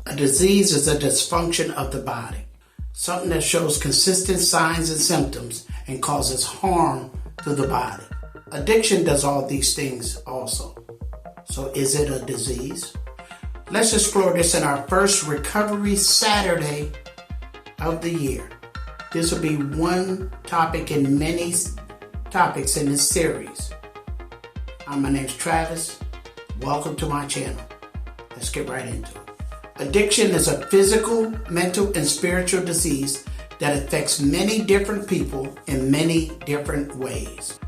A disease is a dysfunction of the body, something that shows consistent signs and symptoms and causes harm to the body. Addiction does all these things also. So is it a disease? Let's explore this in our first Recovery Saturday of the year. This will be one topic in many topics in this series. My name's Travis. Welcome to my channel. Let's get right into it. Addiction is a physical, mental, and spiritual disease that affects many different people in many different ways.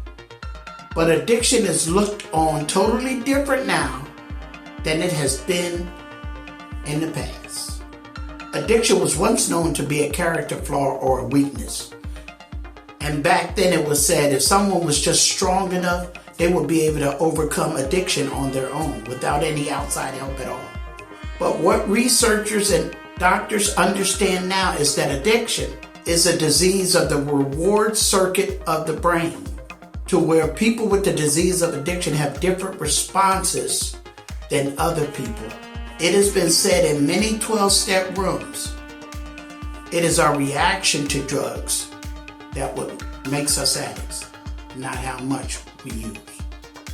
But addiction is looked on totally different now than it has been in the past. Addiction was once known to be a character flaw or a weakness. And back then it was said if someone was just strong enough, they would be able to overcome addiction on their own without any outside help at all. But what researchers and doctors understand now is that addiction is a disease of the reward circuit of the brain, to where people with the disease of addiction have different responses than other people. It has been said in many 12-step rooms, it is our reaction to drugs that what makes us addicts, not how much we use.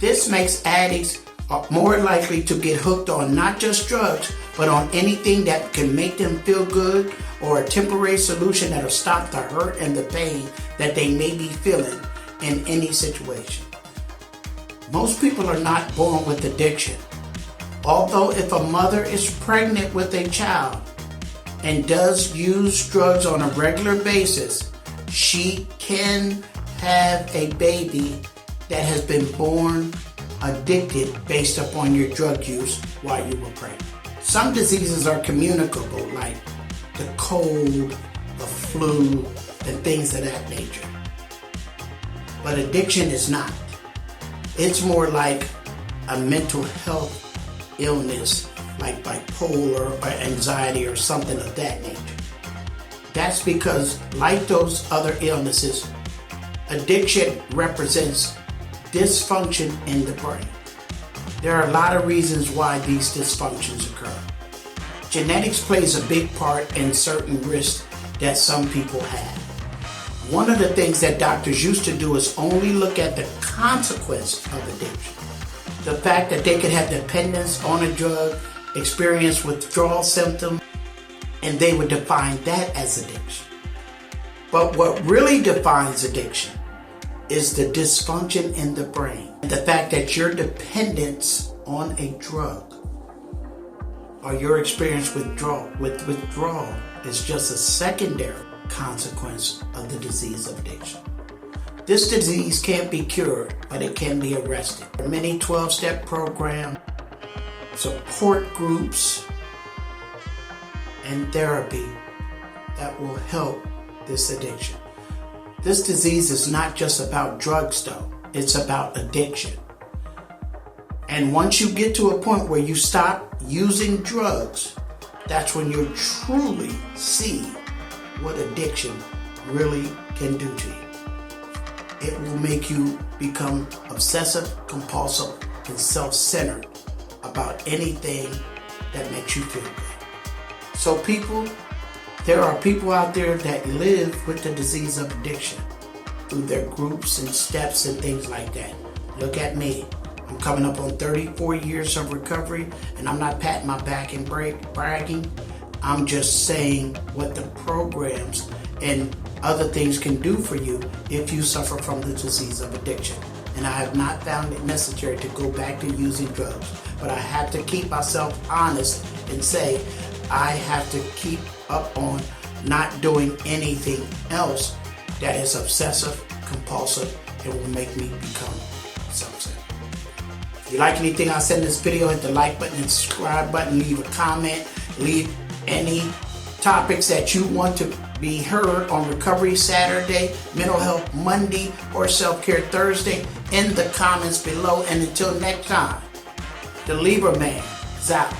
This makes addicts more likely to get hooked on not just drugs, but on anything that can make them feel good or a temporary solution that'll stop the hurt and the pain that they may be feeling in any situation. Most people are not born with addiction. Although if a mother is pregnant with a child and does use drugs on a regular basis, she can have a baby that has been born addicted based upon your drug use while you were pregnant. Some diseases are communicable, like the cold, the flu, and things of that nature. But addiction is not. It's more like a mental health illness, like bipolar or anxiety or something of that nature. That's because, like those other illnesses, addiction represents dysfunction in the brain. There are a lot of reasons why these dysfunctions occur. Genetics plays a big part in certain risks that some people have. One of the things that doctors used to do is only look at the consequence of addiction. The fact that they could have dependence on a drug, experience withdrawal symptoms, and they would define that as addiction. But what really defines addiction is the dysfunction in the brain. The fact that your dependence on a drug or your experience with withdrawal is just a secondary consequence of the disease of addiction. This disease can't be cured, but it can be arrested. There are many 12-step programs, support groups, and therapy that will help this addiction. This disease is not just about drugs though, it's about addiction. And once you get to a point where you stop using drugs, that's when you'll truly see what addiction really can do to you. It will make you become obsessive, compulsive, and self-centered about anything that makes you feel good. So there are people out there that live with the disease of addiction through their groups and steps and things like that. Look at me. I'm coming up on 34 years of recovery, and I'm not patting my back and bragging. I'm just saying what the programs and other things can do for you if you suffer from the disease of addiction. And I have not found it necessary to go back to using drugs, but I have to keep myself honest and say I have to keep up on not doing anything else that is obsessive, compulsive, and will make me become self-centered. If you like anything I said in this video, hit the like button and subscribe button, leave a comment, leave any topics that you want to be heard on Recovery Saturday, Mental Health Monday, or Self-Care Thursday in the comments below. And until next time, the Libra Man is out.